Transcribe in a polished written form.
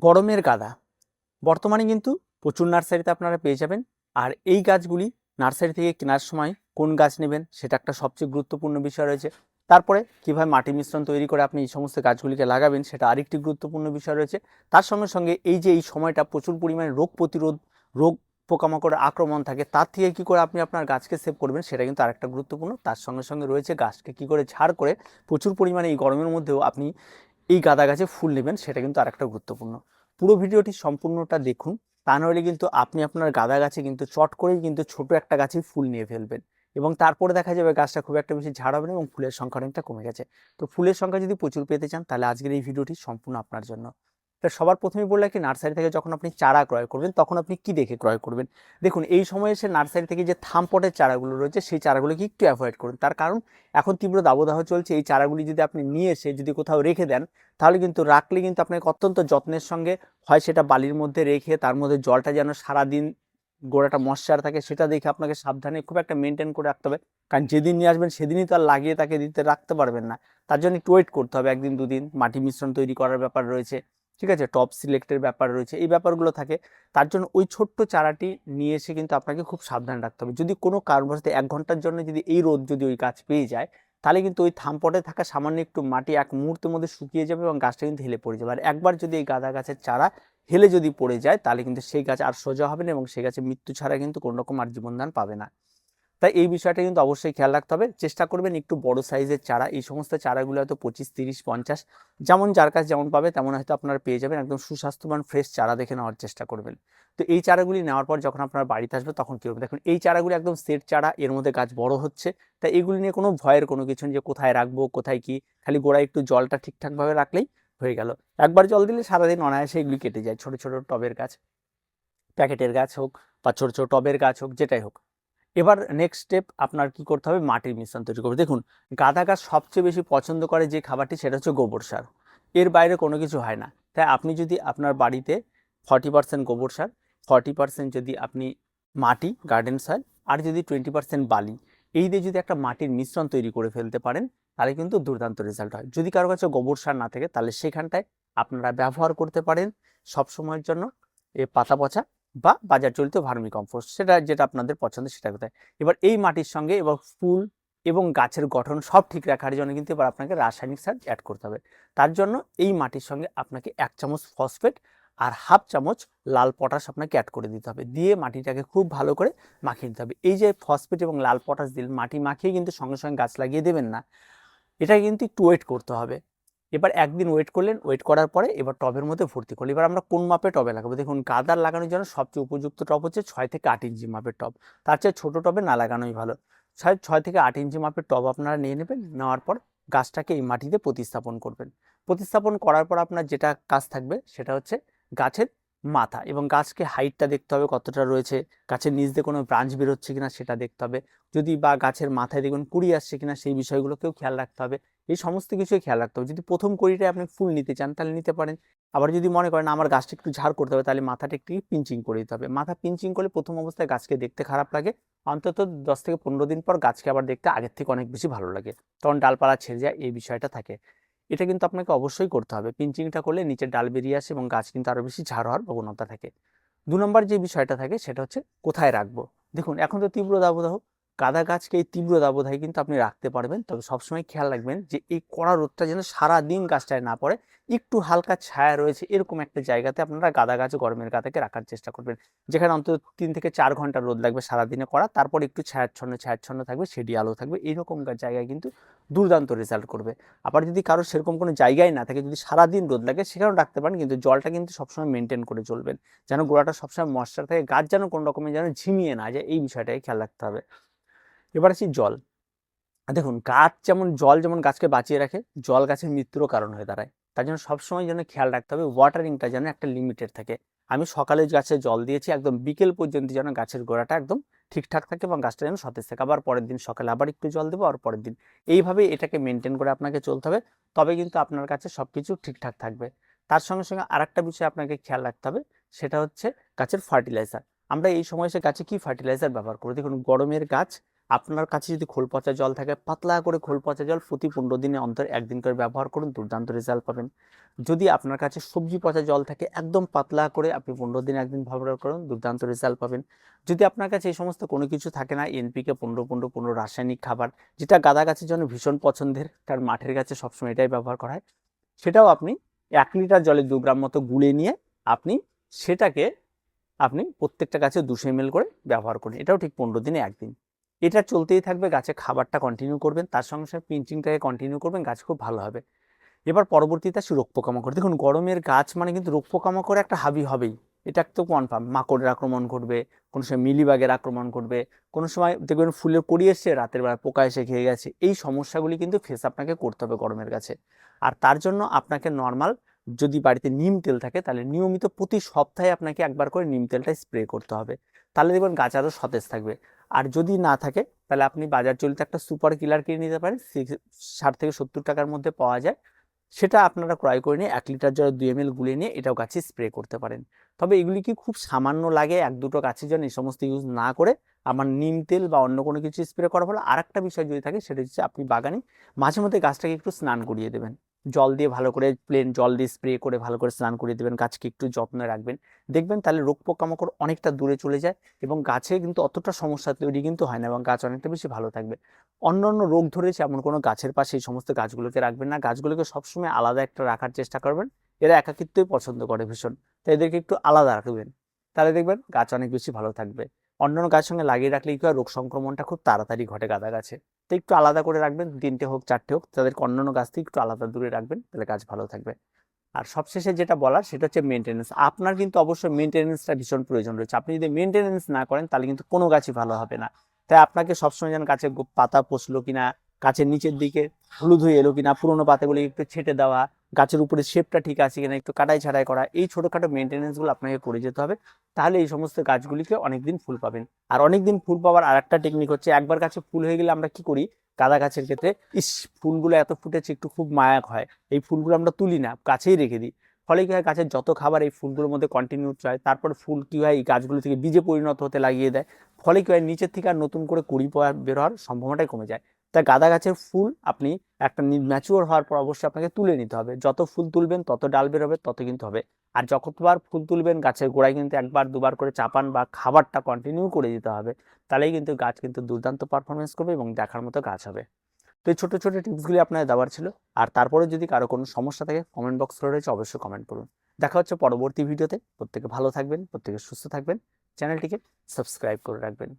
গরমের গাদা বর্তমানে কিন্তু প্রচুর নার্সারিতে আপনারা পেয়ে যাবেন। আর এই গাছগুলি নার্সারি থেকে কেনার সময় কোন গাছ নেবেন সেটা একটা সবচেয়ে গুরুত্বপূর্ণ বিষয় রয়েছে। তারপরে কীভাবে মাটি মিশ্রণ তৈরি করে আপনি এই সমস্ত গাছগুলিকে লাগাবেন সেটা আরেকটি গুরুত্বপূর্ণ বিষয় রয়েছে। তার সঙ্গে সঙ্গে এই যে এই সময়টা প্রচুর পরিমাণে রোগ প্রতিরোধ, রোগ পোকামাকড়ের আক্রমণ থাকে, তার থেকে কী করে আপনি আপনার গাছকে সেভ করবেন সেটা কিন্তু আরেকটা গুরুত্বপূর্ণ। তার সঙ্গে সঙ্গে রয়েছে গাছকে কী করে ঝাড় করে প্রচুর পরিমাণে এই গরমের মধ্যেও আপনি এই গাঁদা গাছে ফুল নেবেন সেটা কিন্তু আরেকটা গুরুত্বপূর্ণ। পুরো ভিডিওটি সম্পূর্ণটা দেখুন, তা নইলে কিন্তু আপনি আপনার গাঁদা গাছে কিন্তু চট করেই কিন্তু ছোট একটা গাছে ফুল নিয়ে ফেলবেন এবং তারপরে দেখা যাবে গাছটা খুব একটা বেশি ঝাড় হবে না এবং ফুলের সংখ্যা অনেকটা কমে গেছে। তো ফুলের সংখ্যা যদি প্রচুর পেতে চান তাহলে আজকের এই ভিডিওটি সম্পূর্ণ আপনার জন্য। তা সবার প্রথমেই বললে কি, নার্সারি থেকে যখন আপনি চারা ক্রয় করবেন তখন আপনি কি দেখে ক্রয় করবেন? দেখুন, এই সময়ে এসে নার্সারি থেকে যে থামপটের চারাগুলো রয়েছে সেই চারাগুলোকে একটু অ্যাভয়েড করুন। তার কারণ এখন তীব্র দাবদাহ চলছে, এই চারাগুলি যদি আপনি নিয়ে এসে যদি কোথাও রেখে দেন তাহলে কিন্তু রাখলে কিন্তু আপনাকে অত্যন্ত যত্নের সঙ্গে হয় সেটা বালির মধ্যে রেখে তার মধ্যে জলটা যেন সারাদিন গোড়াটা ময়শ্চার থাকে সেটা দেখে আপনাকে সাবধানে খুব একটা মেনটেন করে রাখতে হবে। কারণ যেদিন নিয়ে আসবেন সেদিনই তো আর লাগিয়ে তাকে দিতে রাখতে পারবেন না। তার জন্য একটু ওয়েট করতে হবে, একদিন দুদিন। মাটি মিশ্রণ তৈরি করার ব্যাপার রয়েছে, ঠিক আছে, টপ সিলেক্টের ব্যাপার রয়েছে, এই ব্যাপারগুলো থাকে। তার জন্য ওই ছোট্ট চারাটি নিয়ে এসে কিন্তু আপনাকে খুব সাবধানে রাখতে হবে। যদি কোনো কারণবশত 1 ঘন্টার জন্য যদি এই রোদ যদি ওই গাছ পেয়ে যায় তাহলে কিন্তু ওই থামপটে থাকা সামান্য একটু মাটি এক মুহূর্তের মধ্যে শুকিয়ে যাবে এবং গাছটা কিন্তু হেলে পড়ে যাবে। আর একবার যদি এই গাঁদা গাছের চারা হেলে যদি পড়ে যায় তাহলে কিন্তু সেই গাছ আর সোজা হবে না এবং সেই গাছের মৃত্যু ছাড়া কিন্তু কোনো রকম আর জীবনদান পাবে না। তাই এই বিষয়টা কিন্তু অবশ্যই খেয়াল রাখতে হবে। চেষ্টা করবেন একটু বড় সাইজের চারা। এই সমস্ত চারাগুলো হয়তো 25, 30, 50 যেমন যার কাছে যেমন পাবে তেমন হয়তো আপনারা পেয়ে যাবেন। একদম সুস্বাস্থ্যবান ফ্রেশ চারা দেখে নেওয়ার চেষ্টা করবেন। তো এই চারাগুলি নেওয়ার পর যখন আপনার বাড়িতে আসবে তখন কী হবে দেখুন, এই চারাগুলি একদম সেট চারা, এর মধ্যে গাছ বড় হচ্ছে। তাই এগুলি নিয়ে কোনো ভয়ের কোনো কিছু নেই যে কোথায় রাখবো কোথায় কি, খালি গোড়ায় একটু জলটা ঠিকঠাকভাবে রাখলেই হয়ে গেল। একবার জল দিলে সারাদিন অনায়াসে এগুলি কেটে যায়। ছোট ছোট টবের গাছ, প্যাকেটের গাছ হোক বা ছোট ছোট টবের গাছ হোক, যেটাই হোক। এবার নেক্সট স্টেপ আপনার কি করতে হবে, মাটির মিশ্রণ তৈরি করবে। দেখুন, গাঁদা গাছ সবচেয়ে বেশি পছন্দ করে যে খাবারটি সেটা হচ্ছে গোবর সার। এর বাইরে কোনো কিছু হয় না। তাই আপনি যদি আপনার বাড়িতে 40% গোবর সার, 40% যদি আপনি মাটি গার্ডেন সয়েল, আর যদি 20% বালি, এই দিয়ে যদি একটা মাটির মিশ্রণ তৈরি করে ফেলতে পারেন তাহলে কিন্তু দুর্দান্ত রেজাল্ট হয়। যদি কারো কাছে গোবর সার না থাকে তাহলে সেখানটায় আপনারা ব্যবহার করতে পারেন সবসময়ের জন্য পাতা পচা বা বাজার চলিত ভার্মি কম্পোস্ট, সেটা যেটা আপনাদের পছন্দ সেটা কোথায়। এবার এই মাটির সঙ্গে এবার ফুল এবং গাছের গঠন সব ঠিক রাখার জন্য কিন্তু এবার আপনাকে রাসায়নিক সার অ্যাড করতে হবে। তার জন্য এই মাটির সঙ্গে আপনাকে 1 চামচ ফসফেট আর হাফ চামচ লাল পটাশ আপনাকে অ্যাড করে দিতে হবে। দিয়ে মাটিটাকে খুব ভালো করে মাখিয়ে দিতে হবে। এই যে ফসফেট এবং লাল পটাশ দিলে মাটি মাখিয়ে কিন্তু সঙ্গে সঙ্গে গাছ লাগিয়ে দেবেন না, এটা কিন্তু একটু ওয়েট করতে হবে। এবার একদিন ওয়েট করলেন, ওয়েট করার পরে এবার টবের মধ্যে ভর্তি করলেন। এবার আমরা কোন মাপে টবে লাগাবো? দেখুন, গাঁদার লাগানোর জন্য সবচেয়ে উপযুক্ত টব হচ্ছে 6 থেকে 8 ইঞ্চি মাপের টব। তার চেয়ে ছোটো টবে না লাগানোই ভালো। 6 থেকে 8 ইঞ্চি মাপের টব আপনারা নিয়ে নেবেন। নেওয়ার পর গাছটাকে এই মাটিতে প্রতিস্থাপন করবেন। প্রতিস্থাপন করার পর আপনার যেটা কাজ থাকবে সেটা হচ্ছে গাছের মাথা এবং গাছকে হাইটটা দেখতে হবে কতটা রয়েছে, গাছের নিচ দিয়ে কোনো ব্রাঞ্চ বেরোচ্ছে কিনা সেটা দেখতে হবে। যদি বা গাছের মাথায় দেখুন কুড়ি আসছে কিনা সেই বিষয়গুলোকেও খেয়াল রাখতে হবে। এই সমস্ত কিছুই খেয়াল রাখতে হবে। যদি প্রথম কড়িটায় আপনি ফুল নিতে চান তাহলে নিতে পারেন। আবার যদি মনে করেন আমার গাছটা একটু ঝাড় করতে হবে তাহলে মাথাটা একটু পিঞ্চিং করে দিতে হবে। মাথা পিঞ্চিং করলে প্রথম অবস্থায় গাছকে দেখতে খারাপ লাগে, অন্তত 10 থেকে 15 দিন পর গাছকে আবার দেখতে আগের থেকে অনেক বেশি ভালো লাগে, তখন ডালপালা ছেড়ে যায়, এই বিষয়টা থাকে। এটা কিন্তু আপনাকে অবশ্যই করতে হবে। পিঞ্চিংটা করলে নিচের ডাল বেরিয়ে আসে এবং গাছ কিন্তু আরও বেশি ঝাড় হওয়ার প্রবণতা থাকে। 2 নম্বর যে বিষয়টা থাকে সেটা হচ্ছে কোথায় রাখবো। দেখুন, এখন তো তীব্র দাবদাহ, গাঁদা গাছকে এই তীব্র দাবদাহে কিন্তু আপনি রাখতে পারবেন। তবে সবসময় খেয়াল রাখবেন যে এই কড়া রোদটা যেন সারাদিন গাছটায় না পড়ে, একটু হালকা ছায়া রয়েছে এরকম একটা জায়গাতে আপনারা গাঁদা গাছ গরমের গাদাকে রাখার চেষ্টা করবেন, যেখানে অন্তত 3 থেকে 4 ঘন্টা রোদ লাগবে সারাদিনে করা, তারপর একটু ছায়াচ্ছন্ন থাকবে, সেডি আলো থাকবে, এইরকম জায়গায় কিন্তু দুর্দান্ত রেজাল্ট করবে। আবার যদি কারো সেরকম কোনো জায়গায় না থাকে, যদি সারাদিন রোদ লাগে সেখানেও রাখতে পারেন, কিন্তু জলটা কিন্তু সবসময় মেনটেন করে চলবেন, যেন গোড়াটা সবসময় ময়েশ্চার থাকে, গাছ যেন কোনো রকমের যেন ঝিমিয়ে না যায়, এই বিষয়টাকে খেয়াল রাখতে হবে। এবার আসি জল। দেখুন, গাছ যেমন জল যেমন গাছকে বাঁচিয়ে রাখে, জল গাছের মৃত্যুরও কারণ হয়ে দাঁড়ায়। তার জন্য সবসময় যেন খেয়াল রাখতে হবে ওয়াটারিংটা যেন একটা লিমিটেড থাকে। আমি সকালে গাছে জল দিয়েছি, একদম বিকেল পর্যন্ত যেন গাছের গোড়াটা একদম ঠিকঠাক থাকে এবং গাছটা যেন সতেজ থাকে। আবার পরের দিন সকালে আবার একটু জল দেবো, আর পরের দিন, এইভাবে এটাকে মেনটেন করে আপনাকে চলতে হবে। তবে কিন্তু আপনার কাছে সব কিছু ঠিকঠাক থাকবে। তার সঙ্গে সঙ্গে আরেকটা বিষয় আপনাকে খেয়াল রাখতে হবে, সেটা হচ্ছে গাছের ফার্টিলাইজার। আমরা এই সময় এসে গাছে কি ফার্টিলাইজার ব্যবহার করি? দেখুন, গরমের গাছ আপনার কাছে যদি খোল পচা জল থাকে, পাতলা করে খোল পচা জল প্রতি 15 দিনে অন্তর একদিন করে ব্যবহার করুন, দুর্দান্ত রেজাল্ট পাবেন। যদি আপনার কাছে সবজি পচা জল থাকে, একদম পাতলা করে আপনি 15 দিনে একদিন ব্যবহার করুন, দুর্দান্ত রেজাল্ট পাবেন। যদি আপনার কাছে এই সমস্ত কোনো কিছু থাকে না, এনপিকে 15-15-15 রাসায়নিক খাবার, যেটা গাঁদা গাছের জন্য ভীষণ পছন্দের, তার মাঠের গাছে সবসময় এটাই ব্যবহার করা হয়, সেটাও আপনি 1 লিটার জলে 2 গ্রাম মতো গুলে নিয়ে সেটাকে আপনি প্রত্যেকটা গাছে 200 ml করে ব্যবহার করুন। এটাও ঠিক 15 দিনে একদিন। এটা চলতেই থাকবে, গাছে খাবারটা কন্টিনিউ করবেন, তার সঙ্গে সঙ্গে পিঞ্চিংটাকে কন্টিনিউ করবেন, গাছ খুব ভালো হবে। এবার পরবর্তীতে আসি রোগ পোকামাকড়। দেখুন, গরমের গাছ মানে কিন্তু রোগ পোকামাকড় একটা হাবি হবেই, এটা তো কনফার্ম। মাকড়ের আক্রমণ ঘটবে, কোনো সময় মিলিবাগের আক্রমণ ঘটবে, কোনো সময় দেখবেন ফুলের কড়ি এসছে, রাতের বেলা পোকা এসে খেয়ে গেছে। এই সমস্যাগুলি কিন্তু ফেস আপনাকে করতে হবে গরমের গাছে। আর তার জন্য আপনাকে নর্মাল, যদি বাড়িতে নিম তেল থাকে তাহলে নিয়মিত প্রতি সপ্তাহে আপনাকে একবার করে নিম তেলটা স্প্রে করতে হবে, তাহলে দেখবেন গাছ আরও সতেজ থাকবে। আর যদি না থাকে তাহলে আপনি বাজার চলতে একটা সুপার কিলার কিনে নিতে পারেন, 60 থেকে 70 টাকার মধ্যে পাওয়া যায়। সেটা আপনারা ক্রয় করে নিয়ে 1 লিটার জলে 2 ml গুলে নিয়ে এটাও গাছে স্প্রে করতে পারেন। তবে এগুলি কি খুব সামান্য লাগে, 1-2 গাছের জন্য এই সমস্ত ইউজ না করে আমার নিম তেল বা অন্য কোনো কিছু স্প্রে করা ভালো। আর একটা বিষয় যদি থাকে, সেটা হচ্ছে আপনি বাগানে মাঝে মধ্যে গাছটাকে একটু স্নান করিয়ে দেবেন, জল দিয়ে ভালো করে, প্লেন জল দিয়ে স্প্রে করে ভালো করে স্নান করিয়ে দেবেন, গাছকে একটু যত্নে রাখবেন। দেখবেন তাহলে রোগ পোকামাকড় অনেকটা দূরে চলে যায় এবং গাছে কিন্তু অতটা সমস্যা তৈরি কিন্তু হয় না এবং গাছ অনেকটা বেশি ভালো থাকবে। অন্যান্য রোগ ধরেছে এমন কোনো গাছের পাশে এই সমস্ত গাছগুলোকে রাখবেন না, গাছগুলোকে সবসময় আলাদা একটা রাখার চেষ্টা করবেন। এরা একাকিত্বই পছন্দ করে ভীষণ, তাই এদেরকে একটু আলাদা রাখবেন, তাহলে দেখবেন গাছ অনেক বেশি ভালো থাকবে। অন্যান্য গাছের সঙ্গে লাগিয়ে রাখলে কি হয়, রোগ সংক্রমণটা খুব তাড়াতাড়ি ঘটে গাঁদা গাছে। তো একটু আলাদা করে রাখবেন, 3টে হোক 4টে হোক, তাদেরকে অন্যান্য গাছ থেকে একটু আলাদা দূরে রাখবেন, তাহলে গাছ ভালো থাকবে। আর সবশেষে যেটা বলার সেটা হচ্ছে মেনটেনেন্স। আপনার কিন্তু অবশ্যই মেনটেনেন্সটা ভীষণ প্রয়োজন রয়েছে। আপনি যদি মেনটেনেন্স না করেন তাহলে কিন্তু কোনো গাছই ভালো হবে না। তাই আপনাকে সবসময় যেন গাছে পাতা পচলো কিনা, গাছের নিচের দিকে হলুদ হয়ে এলো কিনা, পুরোনো পাতাগুলি একটু ছেটে দেওয়া, গাছের উপরে শেপটা ঠিক আছে কিনা একটু কাটাই ছাড়াই করা, এই ছোটোখাটো মেনটেনেন্সগুলো আপনাকে করে যেতে হবে। তাহলে এই সমস্ত গাছগুলিকে অনেকদিন ফুল পাবেন। আর অনেকদিন ফুল পাওয়ার আর একটা টেকনিক হচ্ছে, একবার গাছে ফুল হয়ে গেলে আমরা কি করি, গাঁদা গাছের ক্ষেত্রে, ইস ফুলগুলো এত ফুটেছে, একটু খুব মায়া হয়, এই ফুলগুলো আমরা তুলি না, গাছেই রেখে দিই। ফলে কি হয়, গাছের যত খাবার এই ফুলগুলোর মধ্যে কন্টিনিউ হয়, তারপর ফুল কি হয়, এই গাছগুলো থেকে বীজে পরিণত হতে লাগিয়ে দেয়। ফলে কি হয়, নিচের থেকে আর নতুন করে কুড়ি বের হওয়ার সম্ভাবনাটাই কমে যায়। তাই গাঁদা গাছের ফুল আপনি একটা ম্যাচিওর হওয়ার পর অবশ্যই আপনাকে তুলে নিতে হবে। যত ফুল তুলবেন তত ডাল বেরোবে, তত কিন্তু হবে। আর যতবার ফুল তুলবেন গাছের গোড়ায় কিন্তু 1-2 বার করে চাপান বা খাবারটা কন্টিনিউ করে দিতে হবে, তাহলেই কিন্তু গাছ কিন্তু দুর্দান্ত পারফরমেন্স করবে এবং দেখার মতো গাছ হবে। তো এই ছোট ছোট টিপসগুলি আপনাদের দেওয়ার ছিল। আর তারপরে যদি কারো কোনো সমস্যা থাকে, কমেন্ট বক্স রয়েছে, অবশ্যই কমেন্ট করুন। দেখা হচ্ছে পরবর্তী ভিডিওতে। প্রত্যেকে ভালো থাকবেন, প্রত্যেকে সুস্থ থাকবেন, চ্যানেলটিকে সাবস্ক্রাইব করে রাখবেন।